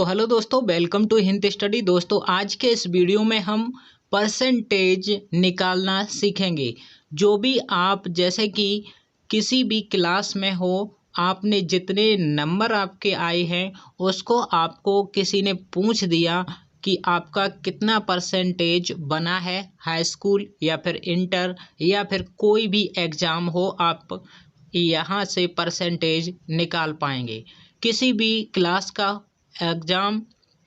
तो हेलो दोस्तों, welcome to Hind study. दोस्तों आज के इस वीडियो में हम परसेंटेज निकालना सीखेंगे। जो भी आप जैसे कि किसी भी क्लास में हो, आपने जितने नंबर आपके आए हैं उसको आपको किसी ने पूछ दिया कि आपका कितना परसेंटेज बना है हाई स्कूल या फिर इंटर या फिर कोई भी एग्ज़ाम हो, आप यहाँ से परसेंटेज निकाल पाएंगे। किसी भी क्लास का एग्ज़ाम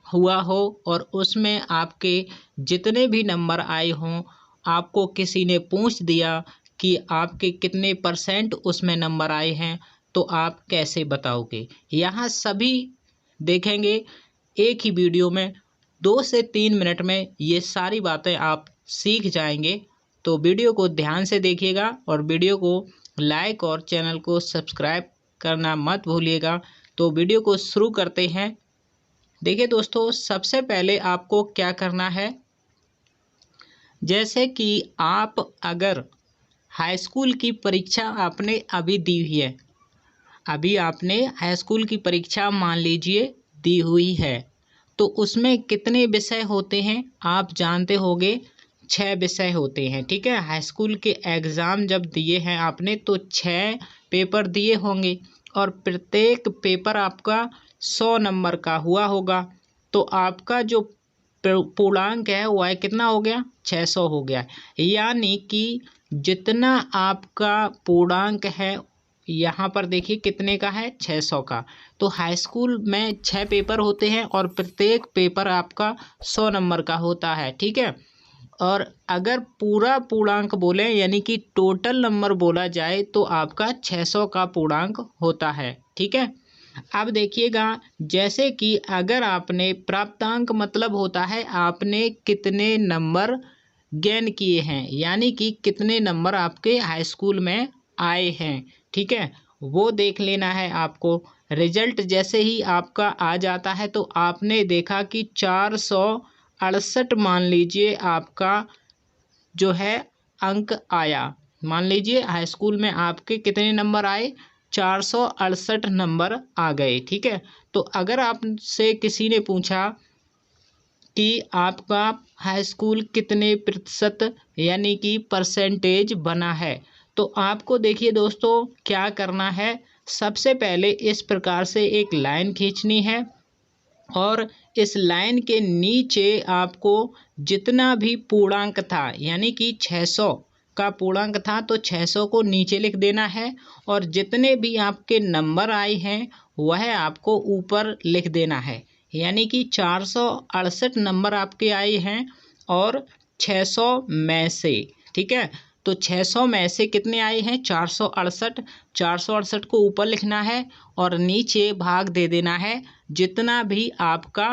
हुआ हो और उसमें आपके जितने भी नंबर आए हों, आपको किसी ने पूछ दिया कि आपके कितने परसेंट उसमें नंबर आए हैं, तो आप कैसे बताओगे। यहाँ सभी देखेंगे एक ही वीडियो में। 2 से 3 मिनट में ये सारी बातें आप सीख जाएंगे। तो वीडियो को ध्यान से देखिएगा और वीडियो को लाइक और चैनल को सब्सक्राइब करना मत भूलिएगा। तो वीडियो को शुरू करते हैं। देखिए दोस्तों, सबसे पहले आपको क्या करना है, जैसे कि आप अगर हाई स्कूल की परीक्षा आपने अभी दी हुई है, अभी आपने हाई स्कूल की परीक्षा मान लीजिए दी हुई है, तो उसमें कितने विषय होते हैं आप जानते होंगे। 6 विषय होते हैं, ठीक है। हाई स्कूल के एग्ज़ाम जब दिए हैं आपने तो 6 पेपर दिए होंगे और प्रत्येक पेपर आपका 100 नंबर का हुआ होगा। तो आपका जो पूर्णांक है वह कितना हो गया, 600 हो गया। यानी कि जितना आपका पूर्णांक है, यहाँ पर देखिए कितने का है, 600 का। तो हाई स्कूल में 6 पेपर होते हैं और प्रत्येक पेपर आपका 100 नंबर का होता है, ठीक है। और अगर पूरा पूर्णांक बोले यानी कि टोटल नंबर बोला जाए तो आपका 600 का पूर्णांक होता है, ठीक है। अब देखिएगा, जैसे कि अगर आपने प्राप्तांक मतलब होता है आपने कितने नंबर गेन किए हैं, यानी कि कितने नंबर आपके हाई स्कूल में आए हैं, ठीक है। वो देख लेना है आपको। रिजल्ट जैसे ही आपका आ जाता है तो आपने देखा कि 468 मान लीजिए आपका जो है अंक आया। मान लीजिए हाई स्कूल में आपके कितने नंबर आए, 468 नंबर आ गए, ठीक है। तो अगर आपसे किसी ने पूछा कि आपका हाई स्कूल कितने प्रतिशत यानी कि परसेंटेज बना है, तो आपको देखिए दोस्तों क्या करना है। सबसे पहले इस प्रकार से एक लाइन खींचनी है और इस लाइन के नीचे आपको जितना भी पूर्णांक था, यानी कि 600 का पूर्णांक था तो 600 को नीचे लिख देना है और जितने भी आपके नंबर आए हैं वह आपको ऊपर लिख देना है। यानी कि 468 नंबर आपके आए हैं और 600 में से, ठीक है। तो 600 में से कितने आए हैं, 468। 468 को ऊपर लिखना है और नीचे भाग दे देना है जितना भी आपका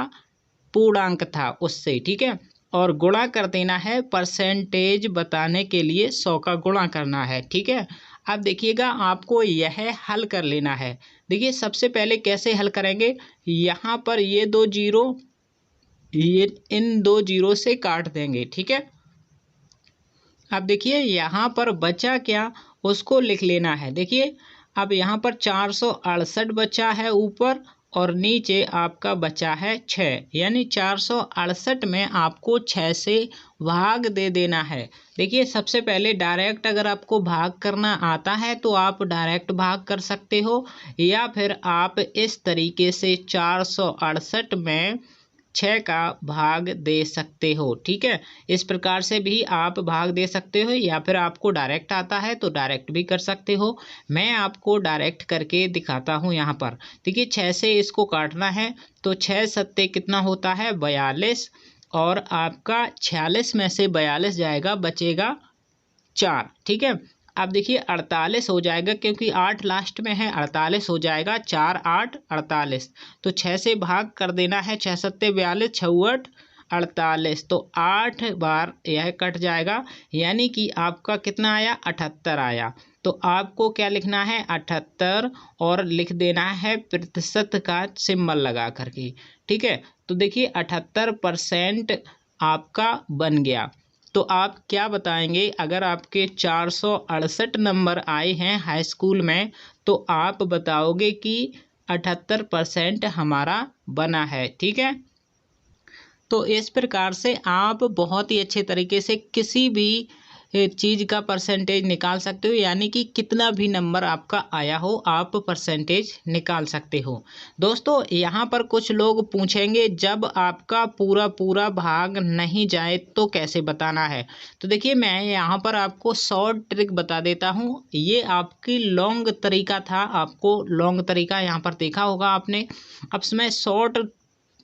पूर्णांक था उससे, ठीक है। और गुणा कर देना है, परसेंटेज बताने के लिए 100 का गुणा करना है, ठीक है। अब देखिएगा आपको यह हल कर लेना है। देखिए सबसे पहले कैसे हल करेंगे, यहाँ पर ये 2 जीरो, ये इन 2 जीरो से काट देंगे, ठीक है। अब देखिए यहाँ पर बचा क्या, उसको लिख लेना है। देखिए अब यहाँ पर 468 बचा है ऊपर और नीचे आपका बचा है 6, यानी 468 में आपको 6 से भाग दे देना है। देखिए सबसे पहले डायरेक्ट अगर आपको भाग करना आता है तो आप डायरेक्ट भाग कर सकते हो, या फिर आप इस तरीके से 468 में 6 का भाग दे सकते हो, ठीक है। इस प्रकार से भी आप भाग दे सकते हो, या फिर आपको डायरेक्ट आता है तो डायरेक्ट भी कर सकते हो। मैं आपको डायरेक्ट करके दिखाता हूँ। यहाँ पर देखिए 6 से इसको काटना है तो 6 सत्ते कितना होता है, 42, और आपका 46 में से 42 जाएगा, बचेगा 4, ठीक है। अब देखिए 48 हो जाएगा क्योंकि 8 लास्ट में है, 48 हो जाएगा, 4 8 48। तो 6 से भाग कर देना है, 6 सत्ते 42, 6 48, तो 8 बार यह कट जाएगा, यानी कि आपका कितना आया, 78 आया। तो आपको क्या लिखना है, 78, और लिख देना है प्रतिशत का सिंबल लगा करके, ठीक है। तो देखिए 78% आपका बन गया। तो आप क्या बताएंगे, अगर आपके 468 नंबर आए हैं हाई स्कूल में, तो आप बताओगे कि 78% हमारा बना है। ठीक है, तो इस प्रकार से आप बहुत ही अच्छे तरीके से किसी भी चीज़ का परसेंटेज निकाल सकते हो, यानी कि कितना भी नंबर आपका आया हो आप परसेंटेज निकाल सकते हो। दोस्तों यहाँ पर कुछ लोग पूछेंगे जब आपका पूरा पूरा भाग नहीं जाए तो कैसे बताना है। तो देखिए मैं यहाँ पर आपको शॉर्ट ट्रिक बता देता हूँ। ये आपकी लॉन्ग तरीका था, आपको लॉन्ग तरीका यहाँ पर देखा होगा आपने। अब इसमें शॉर्ट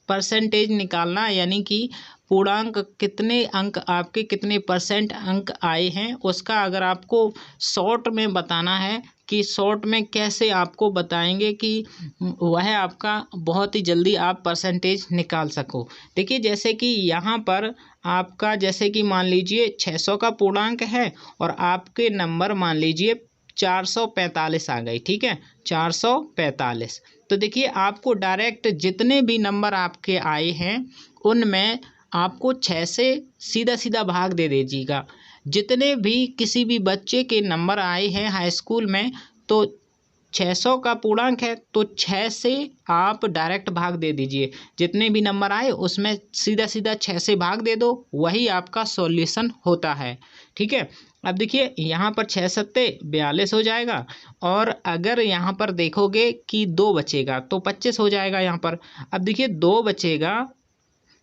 परसेंटेज निकालना, यानी कि पूर्णांक कितने अंक आपके कितने परसेंट अंक आए हैं, उसका अगर आपको शॉर्ट में बताना है कि शॉर्ट में कैसे आपको बताएंगे कि वह आपका बहुत ही जल्दी आप परसेंटेज निकाल सको। देखिए जैसे कि यहाँ पर आपका जैसे कि मान लीजिए 600 का पूर्णांक है और आपके नंबर मान लीजिए 445 आ गई। ठीक है, 445। तो देखिए आपको डायरेक्ट जितने भी नंबर आपके आए हैं उनमें आपको 6 से सीधा सीधा भाग दे दीजिएगा। जितने भी किसी भी बच्चे के नंबर आए हैं हाई स्कूल में, तो 600 का पूर्णांक है तो 6 से आप डायरेक्ट भाग दे दीजिए। जितने भी नंबर आए उसमें सीधा सीधा 6 से भाग दे दो, वही आपका सॉल्यूशन होता है। ठीक है, अब देखिए यहाँ पर 6 सत्ते 42 हो जाएगा, और अगर यहाँ पर देखोगे कि 2 बचेगा तो 25 हो जाएगा यहाँ पर। अब देखिए 2 बचेगा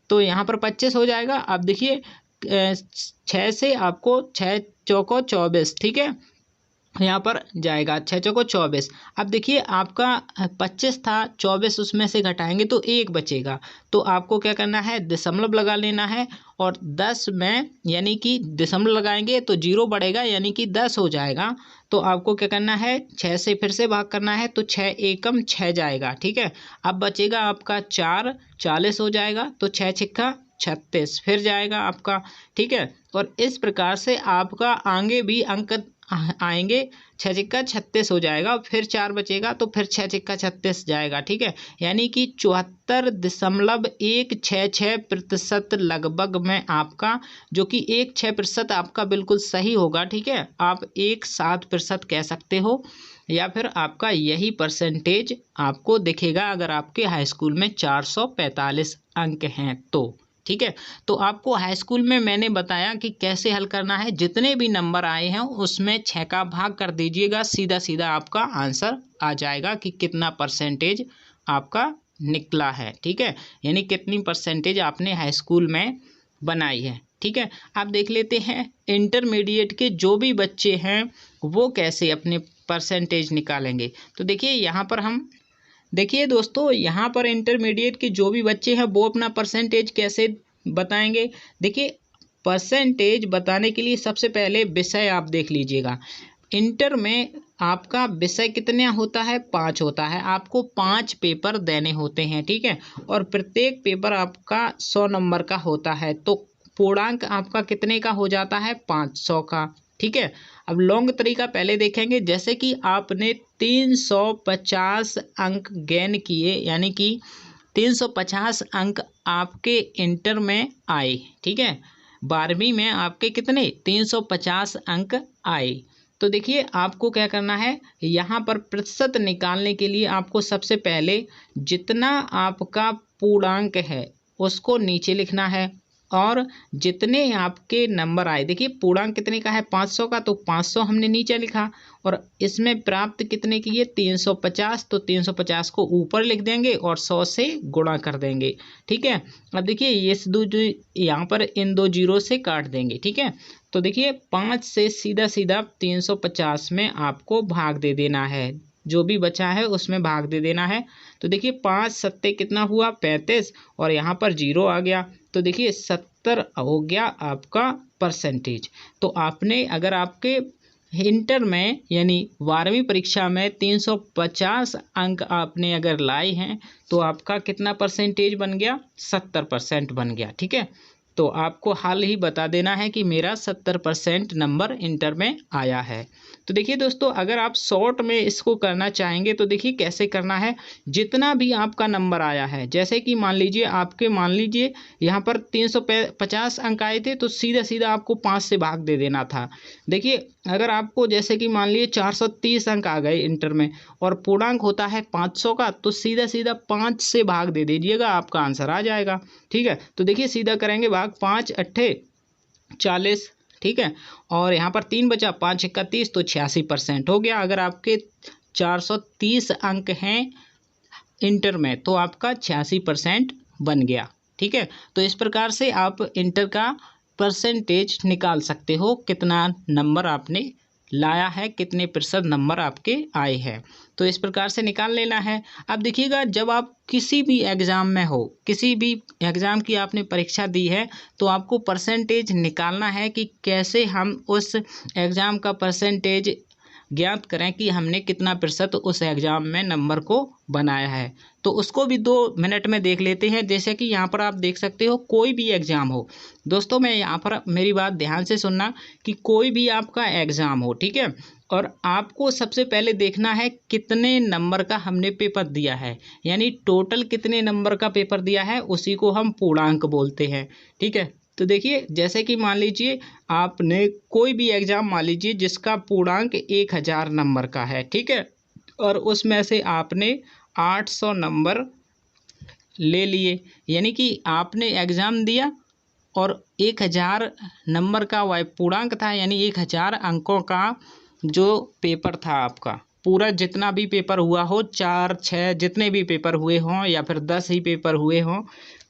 तो यहाँ पर 25 हो जाएगा। अब देखिए 6 से आपको 6 चौको 24, ठीक है, यहाँ पर जाएगा 6 चौको 24। अब देखिए आपका 25 था, 24 उसमें से घटाएंगे तो 1 बचेगा। तो आपको क्या करना है, दशमलव लगा लेना है, और 10 में यानी कि दशमलव लगाएंगे तो 0 बढ़ेगा यानी कि 10 हो जाएगा। तो आपको क्या करना है, 6 से फिर से भाग करना है तो 6 एकम 6 जाएगा। ठीक है, अब बचेगा आपका 4, 40 हो जाएगा, तो 6 छिक्का 36 फिर जाएगा आपका। ठीक है, और इस प्रकार से आपका आगे भी अंक आएंगे। 6 छिक्का 36 हो जाएगा, फिर 4 बचेगा तो फिर 6 छिक्का 36 जाएगा। ठीक है, यानी कि 74.166% लगभग में आपका, जो कि 16% आपका बिल्कुल सही होगा। ठीक है, आप 17% कह सकते हो, या फिर आपका यही परसेंटेज आपको दिखेगा अगर आपके हाई स्कूल में 445 अंक हैं तो। ठीक है, तो आपको हाई स्कूल में मैंने बताया कि कैसे हल करना है। जितने भी नंबर आए हैं उसमें 6 का भाग कर दीजिएगा, सीधा सीधा आपका आंसर आ जाएगा कि कितना परसेंटेज आपका निकला है। ठीक है, यानी कितनी परसेंटेज आपने हाई स्कूल में बनाई है। ठीक है, आप देख लेते हैं इंटरमीडिएट के जो भी बच्चे हैं वो कैसे अपने परसेंटेज निकालेंगे। तो देखिए यहाँ पर हम देखिए दोस्तों, यहाँ पर इंटरमीडिएट के जो भी बच्चे हैं वो अपना परसेंटेज कैसे बताएंगे। देखिए परसेंटेज बताने के लिए सबसे पहले विषय आप देख लीजिएगा। इंटर में आपका विषय कितने होता है, 5 होता है। आपको 5 पेपर देने होते हैं। ठीक है, और प्रत्येक पेपर आपका 100 नंबर का होता है, तो पूर्णांक आपका कितने का हो जाता है, 500 का। ठीक है, अब लॉन्ग तरीका पहले देखेंगे। जैसे कि आपने 350 अंक गेन किए, यानी कि 350 अंक आपके इंटर में आए। ठीक है, 12वीं में आपके कितने 350 अंक आए। तो देखिए आपको क्या करना है, यहाँ पर प्रतिशत निकालने के लिए आपको सबसे पहले जितना आपका पूर्णांक है उसको नीचे लिखना है, और जितने आपके नंबर आए, देखिए पूर्णांक कितने का है, 500 का, तो 500 हमने नीचे लिखा, और इसमें प्राप्त कितने की है, 350, तो 350 को ऊपर लिख देंगे और 100 से गुणा कर देंगे। ठीक है, अब देखिए ये दो जो यहाँ पर इन 2 जीरो से काट देंगे। ठीक है, तो देखिए 5 से सीधा सीधा 350 में आपको भाग दे देना है, जो भी बचा है उसमें भाग दे देना है। तो देखिए 5 सत्ते कितना हुआ, 35, और यहाँ पर 0 आ गया, तो देखिए 70 हो गया आपका परसेंटेज। तो आपने अगर आपके इंटर में यानी 12वीं परीक्षा में 350 अंक आपने अगर लाए हैं तो आपका कितना परसेंटेज बन गया, 70% बन गया। ठीक है, तो आपको हाल ही बता देना है कि मेरा 70% नंबर इंटर में आया है। तो देखिए दोस्तों, अगर आप शॉर्ट में इसको करना चाहेंगे तो देखिए कैसे करना है। जितना भी आपका नंबर आया है, जैसे कि मान लीजिए यहाँ पर 350 अंक आए थे, तो सीधा सीधा आपको 5 से भाग दे देना था। देखिए अगर आपको जैसे कि मान लीजिए 430 अंक आ गए इंटर में और पूर्णांक होता है 500 का, तो सीधा सीधा 5 से भाग दे दीजिएगा, आपका आंसर आ जाएगा। ठीक है, तो देखिए सीधा करेंगे भाग, 5 अट्ठे 40, ठीक है, और यहाँ पर 3 बचा, 5 एक्का 30, तो 86% हो गया। अगर आपके 430 अंक हैं इंटर में तो आपका 86% बन गया। ठीक है, तो इस प्रकार से आप इंटर का परसेंटेज निकाल सकते हो, कितना नंबर आपने लाया है, कितने प्रतिशत नंबर आपके आए हैं, तो इस प्रकार से निकाल लेना है। अब देखिएगा, जब आप किसी भी एग्ज़ाम में हो, किसी भी एग्ज़ाम की आपने परीक्षा दी है, तो आपको परसेंटेज निकालना है कि कैसे हम उस एग्ज़ाम का परसेंटेज ज्ञात करें कि हमने कितना प्रतिशत उस एग्ज़ाम में नंबर को बनाया है। तो उसको भी 2 मिनट में देख लेते हैं। जैसे कि यहाँ पर आप देख सकते हो, कोई भी एग्ज़ाम हो दोस्तों, मैं यहाँ पर मेरी बात ध्यान से सुनना कि कोई भी आपका एग्ज़ाम हो, ठीक है, और आपको सबसे पहले देखना है कितने नंबर का हमने पेपर दिया है, यानी टोटल कितने नंबर का पेपर दिया है, उसी को हम पूर्णांक बोलते हैं। ठीक है, तो देखिए जैसे कि मान लीजिए आपने कोई भी एग्ज़ाम मान लीजिए जिसका पूर्णांक 1000 नंबर का है, ठीक है, और उसमें से आपने 800 नंबर ले लिए, यानी कि आपने एग्ज़ाम दिया और 1000 नंबर का वह पूर्णांक था, यानी 1000 अंकों का जो पेपर था आपका, पूरा जितना भी पेपर हुआ हो, 4 6 जितने भी पेपर हुए हों या फिर 10 ही पेपर हुए हों,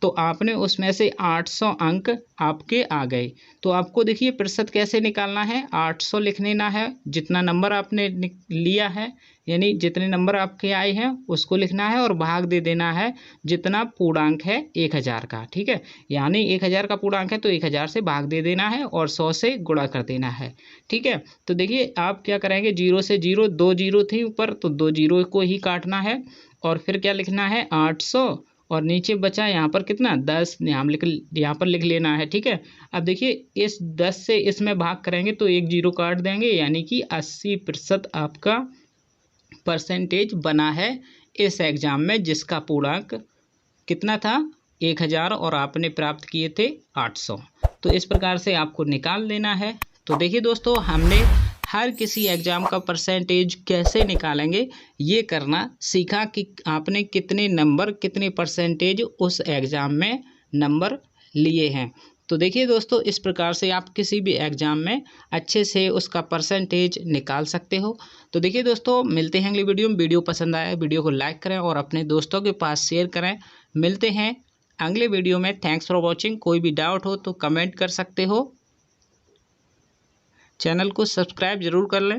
तो आपने उसमें से 800 अंक आपके आ गए। तो आपको देखिए प्रतिशत कैसे निकालना है, 800 लिख लेना है, जितना नंबर आपने लिया है, यानी जितने नंबर आपके आए हैं उसको लिखना है और भाग दे देना है जितना पूर्णांक है 1000 का। ठीक है, यानी 1000 का पूर्णांक है तो 1000 से भाग दे देना है और 100 से गुणा कर देना है। ठीक है, तो देखिए आप क्या करेंगे, 0 से 0, 2 जीरो थी ऊपर, तो 2 जीरो को ही काटना है और फिर क्या लिखना है 800, और नीचे बचा यहाँ पर कितना 10, यहाँ पर लिख लेना है। ठीक है, अब देखिए इस 10 से इसमें भाग करेंगे तो 1 जीरो काट देंगे, यानी कि 80% आपका परसेंटेज बना है इस एग्ज़ाम में, जिसका पूर्णांक कितना था 1000 और आपने प्राप्त किए थे 800। तो इस प्रकार से आपको निकाल लेना है। तो देखिए दोस्तों, हमने हर किसी एग्ज़ाम का परसेंटेज कैसे निकालेंगे ये करना सीखा कि आपने कितने नंबर, कितने परसेंटेज उस एग्ज़ाम में नंबर लिए हैं। तो देखिए दोस्तों, इस प्रकार से आप किसी भी एग्ज़ाम में अच्छे से उसका परसेंटेज निकाल सकते हो। तो देखिए दोस्तों, मिलते हैं अगली वीडियो में। वीडियो पसंद आया वीडियो को लाइक करें और अपने दोस्तों के पास शेयर करें। मिलते हैं अगले वीडियो में। Thanks for watching. कोई भी डाउट हो तो कमेंट कर सकते हो। चैनल को सब्सक्राइब ज़रूर कर लें।